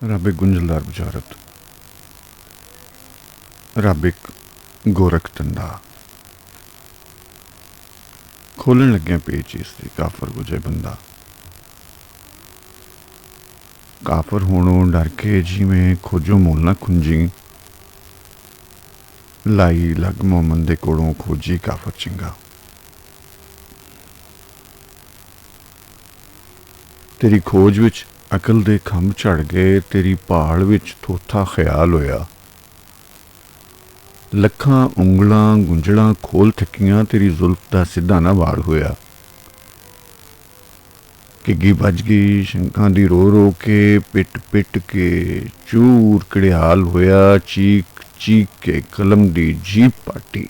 ਰੱਬ ਇੱਕ ਗੁੰਝਲਦਾਰ ਬੁਝਾਰਤ, ਰੱਬ ਇੱਕ ਗੋਰਖ ਧੰਦਾ। ਖੋਲਣ ਲੱਗਿਆ ਪੇਚੀਸ ਦੀ ਕਾਫਰ ਗੁਜੇ ਬੰਦਾ। ਕਾਫਰ ਹੋਣੋਂ ਡਰ ਕੇ ਜਿਵੇਂ ਖੋਜੋ ਮੂਲ ਨਾ ਖੁੰਜੀ, ਲਾਈ ਲੱਗ ਮੋਮਨ ਦੇ ਕੋਲੋਂ ਖੋਜੀ ਕਾਫਰ ਚੰਗਾ। ਤੇਰੀ ਖੋਜ ਵਿੱਚ ਅਕਲ ਦੇ ਖੰਭ ਝੜ ਗਏ, ਤੇਰੀ ਭਾਲ ਵਿੱਚ ਥੋਥਾ ਖਿਆਲ ਹੋਇਆ। ਲੱਖਾਂ ਉਂਗਲਾਂ ਗੁੰਝਲਾਂ ਖੋਲ ਥੱਕੀਆਂ, ਤੇਰੀ ਜ਼ੁਲਫ ਦਾ ਸਿੱਧਾ ਨਾ ਵਾਲ ਹੋਇਆ। ਘਿੱਗੀ ਵੱਜ ਗਈ ਸ਼ੰਕਾਂ ਦੀ ਰੋ ਰੋ ਕੇ, ਪਿੱਟ ਪਿੱਟ ਕੇ ਚੂਰ ਘੜਿਆਲ ਹੋਇਆ। ਚੀਕ ਚੀਕ ਕੇ ਕਲਮ ਦੀ ਜੀਭ ਪਾਟੀ,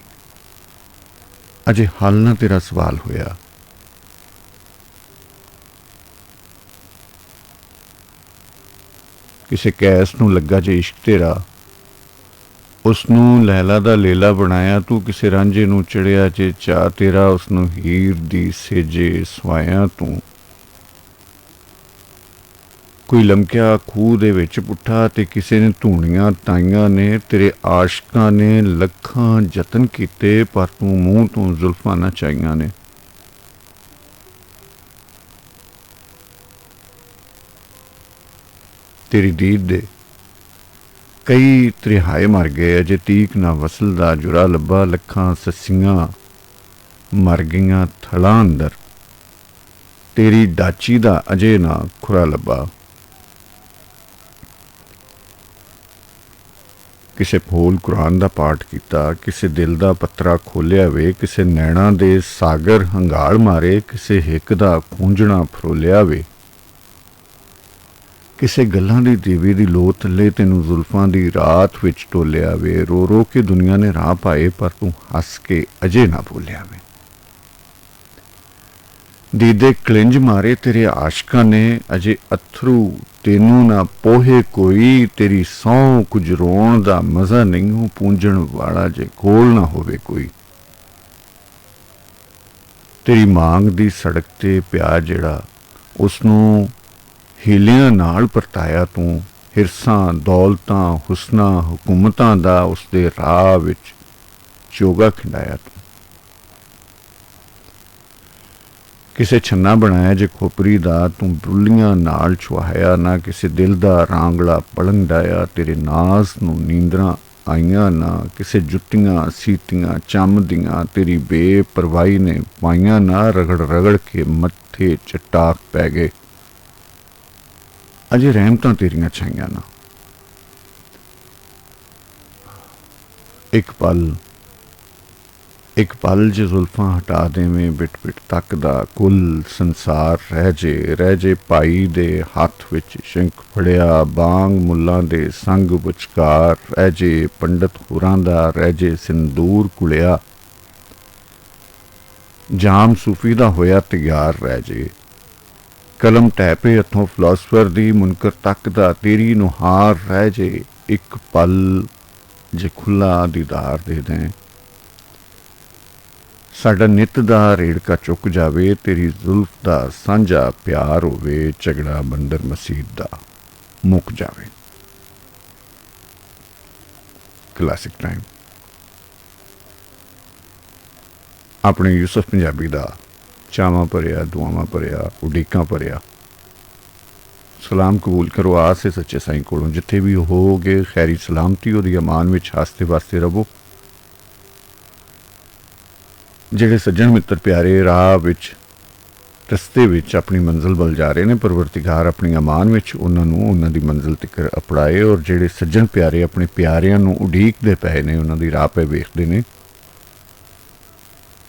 ਅਜੇ ਹੱਲ ਨਾ ਤੇਰਾ ਸਵਾਲ ਹੋਇਆ। ਕਿਸੇ ਕੈਸ ਨੂੰ ਲੱਗਾ ਜੇ ਇਸ਼ਕ ਤੇਰਾ, ਉਸਨੂੰ ਲੈਲਾ ਦਾ ਲੇਲਾ ਬਣਾਇਆ ਤੂੰ। ਕਿਸੇ ਰਾਂਝੇ ਨੂੰ ਚੜਿਆ ਜੇ ਚਾਅ ਤੇਰਾ, ਉਸਨੂੰ ਹੀਰ ਦੀ ਸੇਜੇ ਸਵਾਇਆ ਤੂੰ। ਕੋਈ ਲਮਕਿਆ ਖੂਹ ਦੇ ਵਿੱਚ ਪੁੱਠਾ, ਤੇ ਕਿਸੇ ਨੇ ਧੂਣੀਆਂ ਤਾਈਆਂ ਨੇ। ਤੇਰੇ ਆਸ਼ਕਾਂ ਨੇ ਲੱਖਾਂ ਯਤਨ ਕੀਤੇ, ਪਰ ਤੂੰ ਮੂੰਹ ਤੋਂ ਜ਼ੁਲਫਾਂ ਨਾ ਚਾਹੀਆਂ ਨੇ। ਤੇਰੀ ਦੀਦ ਦੇ ਕਈ ਤ੍ਰਿਹਾਏ ਮਰ ਗਏ, ਅਜੇ ਤੀਕ ਨਾ ਵਸਲ ਦਾ ਜੁਰਾ ਲੱਭਾ। ਲੱਖਾਂ ਸੱਸੀਆਂ ਮਰ ਗਈਆਂ ਥਲਾਂ ਅੰਦਰ, ਤੇਰੀ ਡਾਚੀ ਦਾ ਅਜੇ ਨਾ ਖੁਰਾ ਲੱਭਾ। ਕਿਸੇ ਫੋਲ ਕੁਰਾਨ ਦਾ ਪਾਠ ਕੀਤਾ, ਕਿਸੇ ਦਿਲ ਦਾ ਪੱਤਰਾ ਖੋਲਿਆ ਵੇ। ਕਿਸੇ ਨੈਣਾ ਦੇ ਸਾਗਰ ਹੰਗਾਲ ਮਾਰੇ, ਕਿਸੇ ਹਿੱਕ ਦਾ ਖੂੰਜਣਾ ਫਰੋਲਿਆ ਵੇ। ਕਿਸੇ ਗੱਲਾਂ ਦੀ ਦੇਵੀ ਦੀ ਲੋ ਥੱਲੇ ਤੈਨੂੰ ਜ਼ੁਲਫਾਂ ਦੀ ਰਾਤ ਵਿੱਚ ਟੋਲਿਆ ਵੇ। ਰੋ ਰੋ ਕੇ ਦੁਨੀਆ ਨੇ ਰਾਹ ਪਾਏ, ਪਰ ਤੂੰ ਹੱਸ ਕੇ ਅਜੇ ਨਾ ਬੋਲਿਆ ਵੇ। ਦੀਦੇ ਕਲਿੰਜ ਮਾਰੇ ਤੇਰੇ ਆਸ਼ਕਾਂ ਨੇ, ਅਜੇ ਅਥਰੂ ਤੈਨੂੰ ਨਾ ਪੋਹੇ ਕੋਈ। ਤੇਰੀ ਸਹੁੰ ਕੁਝ ਰੋਣ ਦਾ ਮਜ਼ਾ ਨਹੀਂ ਹੂੰ, ਪੂੰਝਣ ਵਾਲਾ ਜੇ ਕੋਲ ਨਾ ਹੋਵੇ ਕੋਈ। ਤੇਰੀ ਮਾਂਗ ਦੀ ਸੜਕ ਤੇ ਪਿਆ ਜਿਹੜਾ, ਉਸਨੂੰ ਹੀਲਿਆਂ ਨਾਲ ਪਰਤਾਇਆ ਤੂੰ। ਹਿਰਸਾਂ ਦੌਲਤਾਂ ਹੁਸਨਾਂ ਹੁਕੂਮਤਾਂ ਦਾ ਉਸਦੇ ਰਾਹ ਵਿੱਚ ਚੋਗਾ ਖਿੰਡਾਇਆ ਤੂੰ। ਕਿਸੇ ਛੰਨਾ ਬਣਾਇਆ ਜੇ ਖੋਪਰੀ ਦਾ, ਤੂੰ ਬੁੱਲੀਆਂ ਨਾਲ ਛੁਹਾਇਆ ਨਾ। ਕਿਸੇ ਦਿਲ ਦਾ ਰਾਂਗਲਾ ਪਲੰਗ ਡਾਇਆ, ਤੇਰੇ ਨਾਜ਼ ਨੂੰ ਨੀਂਦਰਾਂ ਆਈਆਂ ਨਾ। ਕਿਸੇ ਜੁੱਤੀਆਂ ਸੀਤੀਆਂ ਚੰਮ ਦੀਆਂ, ਤੇਰੀ ਬੇਪਰਵਾਹੀ ਨੇ ਪਾਈਆਂ ਨਾ। ਰਗੜ ਰਗੜ ਕੇ ਮੱਥੇ ਚਟਾਕ ਪੈ ਗਏ, ਅਜੇ ਰਹਿਮਤਾਂ ਤੇਰੀਆਂ ਛਾਈਆਂ ਨਾ। ਇੱਕ ਪਲ ਜੇ ਜ਼ੁਲਫਾਂ ਹਟਾ ਦੇਵੇਂ, ਬਿਟ ਬਿਟ ਤੱਕਦਾ ਕੁੱਲ ਸੰਸਾਰ ਰਹਿ ਜੇ। ਭਾਈ ਦੇ ਹੱਥ ਵਿੱਚ ਸ਼ੰਖ ਫੜਿਆ, ਬਾਂਗ ਮੁੱਲਾਂ ਦੇ ਸੰਗ ਵਿਚਕਾਰ ਰਹਿ ਜੇ। ਪੰਡਤ ਹੋਰਾਂ ਦਾ ਰਹਿ ਜੇ ਸਿੰਦੂਰ ਕੁਲਿਆ, ਜਾਮ ਸੂਫੀ ਦਾ ਹੋਇਆ ਤਿਆਰ ਰਹਿ ਜੇ। ਕਲਮ ਟੈਪੇ ਹੱਥੋਂ ਫਿਲਾਸਫਰ ਦੀ, ਮੁਨਕਰ ਤੱਕਦਾ ਤੇਰੀ ਨੁਹਾਰ ਰਹਿ ਜੇ। ਇੱਕ ਪਲ ਜੇ ਖੁੱਲਾ ਦੀਦਾਰ ਦੇ ਦੇਂ, ਸਾਡਾ ਨਿੱਤ ਦਾ ਰੇੜਕਾ ਚੁੱਕ ਜਾਵੇ। ਤੇਰੀ ਜ਼ੁਲਫ ਦਾ ਸਾਂਝਾ ਪਿਆਰ ਹੋਵੇ, ਝਗੜਾ ਬੰਦਰ ਮਸੀਤ ਦਾ ਮੁੱਕ ਜਾਵੇ। ਕਲਾਸਿਕ ਟਾਈਮ ਆਪਣੇ ਯੂਸਫ ਪੰਜਾਬੀ ਦਾ ਚਾਵਾਂ ਭਰਿਆ, ਦੁਆਵਾਂ ਭਰਿਆ, ਉਡੀਕਾਂ ਭਰਿਆ ਸਲਾਮ ਕਬੂਲ ਕਰੋ ਆਸ ਹੈ ਸੱਚੇ ਸਾਈਂ ਕੋਲੋਂ। ਜਿੱਥੇ ਵੀ ਹੋਗੇ ਖੈਰੀ ਸਲਾਮਤੀ ਉਹਦੀ ਅਮਾਨ ਵਿੱਚ ਹੱਸਦੇ ਵਾਸਤੇ ਰਵੋ। ਜਿਹੜੇ ਸੱਜਣ ਮਿੱਤਰ ਪਿਆਰੇ ਰਾਹ ਵਿੱਚ ਰਸਤੇ ਵਿੱਚ ਆਪਣੀ ਮੰਜ਼ਿਲ ਵੱਲ ਜਾ ਰਹੇ ਨੇ, ਪਰਵਰਤਿਗਾਰ ਆਪਣੀ ਅਮਾਨ ਵਿੱਚ ਉਹਨਾਂ ਨੂੰ ਉਹਨਾਂ ਦੀ ਮੰਜ਼ਿਲ ਤੱਕ ਅਪੜਾਏ। ਔਰ ਜਿਹੜੇ ਸੱਜਣ ਪਿਆਰੇ ਆਪਣੇ ਪਿਆਰਿਆਂ ਨੂੰ ਉਡੀਕਦੇ ਪਏ ਨੇ, ਉਹਨਾਂ ਦੀ ਰਾਹ ਪੈ ਵੇਖਦੇ ਨੇ,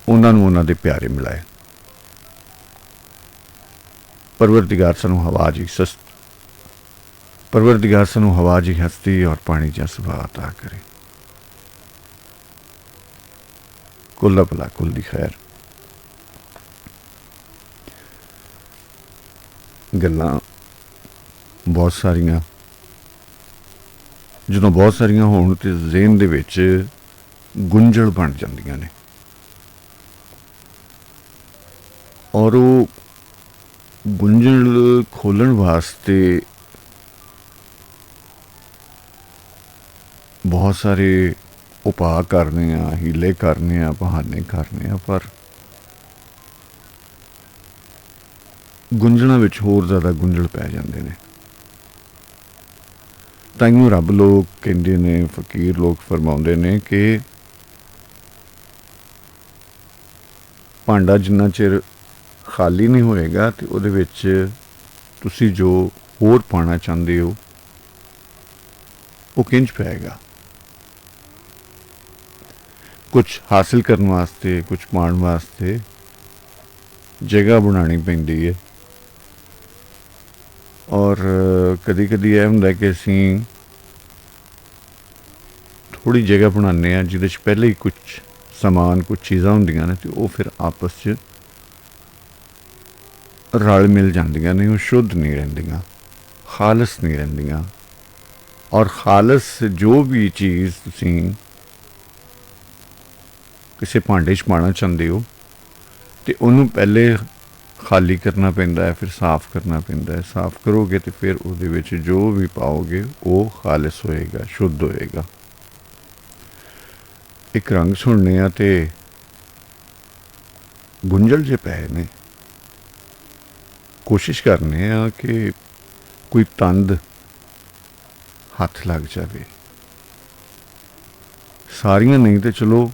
ਉਹਨਾਂ ਨੂੰ ਉਹਨਾਂ ਦੇ ਪਿਆਰੇ ਮਿਲਾਏ। ਪਰਵਰਤਿਗਾਰ ਸਾਨੂੰ ਹਵਾ ਜੀ ਹਸਤੀ ਔਰ ਪਾਣੀ ਜਾਂ ਸੁਭਾਅ ਅਤਾ ਕਰੇ। ਕੁੱਲ ਭਲਾ ਕੁੱਲ ਦੀ ਖੈਰ। ਗੱਲਾਂ ਬਹੁਤ ਸਾਰੀਆਂ, ਜਦੋਂ ਬਹੁਤ ਸਾਰੀਆਂ ਹੋਣ ਤੇ ਜ਼ਿਹਨ ਦੇ ਵਿੱਚ ਗੁੰਝਲ ਬਣ ਜਾਂਦੀਆਂ ਨੇ। ਔਰ ਉਹ ਗੁੰਝਲ ਖੋਲ੍ਹਣ ਵਾਸਤੇ ਬਹੁਤ ਸਾਰੇ ਉਪਾਅ ਕਰਨੇ ਆ, ਹੀਲੇ ਕਰਨੇ ਆ, ਬਹਾਨੇ ਕਰਨੇ ਆ, ਪਰ ਗੁੰਝਲਾਂ ਵਿੱਚ ਹੋਰ ਜ਼ਿਆਦਾ ਗੁੰਝਲ ਪੈ ਜਾਂਦੇ ਨੇ। ਤਾਈਓ ਰੱਬ ਲੋਕ ਕਹਿੰਦੇ ਨੇ, ਫਕੀਰ ਲੋਕ ਫਰਮਾਉਂਦੇ ਨੇ ਕਿ ਭਾਂਡਾ ਜਿੰਨਾ ਚਿਰ ਖਾਲੀ ਨਹੀਂ ਹੋਏਗਾ ਤੇ ਉਹਦੇ ਵਿੱਚ ਤੁਸੀਂ ਜੋ ਹੋਰ ਪਾਣਾ ਚਾਹੁੰਦੇ ਹੋ ਉਹ ਕਿੰਝ ਪਏਗਾ। ਕੁਛ ਹਾਸਿਲ ਕਰਨ ਵਾਸਤੇ, ਕੁਛ ਪਾਉਣ ਵਾਸਤੇ ਜਗ੍ਹਾ ਬਣਾਉਣੀ ਪੈਂਦੀ ਹੈ। ਔਰ ਕਦੀ ਕਦੀ ਇਹ ਹੁੰਦਾ ਕਿ ਅਸੀਂ ਥੋੜ੍ਹੀ ਜਗ੍ਹਾ ਬਣਾਉਂਦੇ ਹਾਂ ਜਿਹਦੇ 'ਚ ਪਹਿਲੇ ਹੀ ਕੁਛ ਸਮਾਨ, ਕੁਛ ਚੀਜ਼ਾਂ ਹੁੰਦੀਆਂ ਨੇ ਅਤੇ ਉਹ ਫਿਰ ਆਪਸ 'ਚ ਰਲ ਮਿਲ ਜਾਂਦੀਆਂ ਨੇ, ਉਹ ਸ਼ੁੱਧ ਨਹੀਂ ਰਹਿੰਦੀਆਂ, ਖਾਲਸ ਨਹੀਂ ਰਹਿੰਦੀਆਂ। ਔਰ ਖਾਲਸ ਜੋ ਵੀ ਚੀਜ਼ ਤੁਸੀਂ ਕਿਸੇ ਭਾਂਡੇ 'ਚ ਪਾਉਣਾ ਚਾਹੁੰਦੇ ਹੋ ਅਤੇ ਉਹਨੂੰ ਪਹਿਲੇ ਖਾਲੀ ਕਰਨਾ ਪੈਂਦਾ ਹੈ, ਫਿਰ ਸਾਫ਼ ਕਰਨਾ ਪੈਂਦਾ ਹੈ। ਸਾਫ਼ ਕਰੋਗੇ ਤੇ ਫਿਰ ਉਹਦੇ ਵਿੱਚ ਜੋ ਵੀ ਪਾਓਗੇ ਉਹ ਖਾਲਿਸ ਹੋਏਗਾ, ਸ਼ੁੱਧ ਹੋਏਗਾ। ਇੱਕ ਰੰਗ ਸੁਣਨੇ ਆ ਤੇ ਗੁੰਝਲ ਜੇ ਪਏ ਨੇ। ਕੋਸ਼ਿਸ਼ ਕਰਨੇ ਆ ਕਿ ਕੋਈ ਤੰਦ ਹੱਥ ਲੱਗ ਜਾਵੇ। ਸਾਰੀਆਂ ਨਹੀਂ ਤੇ ਚਲੋ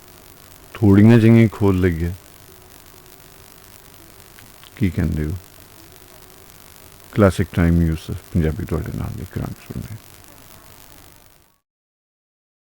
ਥੋੜੀਆਂ ਜਿਹੀਆਂ ਖੋਲ ਲਈਏ। ਕੀ ਕਹਿੰਦੇ ਹੋ? ਕਲਾਸਿਕ ਟਾਈਮ ਯੂਸਫ ਪੰਜਾਬੀ ਤੁਹਾਡੇ ਨਾਲ ਇੱਕ ਰੰਗ ਸੁਣਨੇ।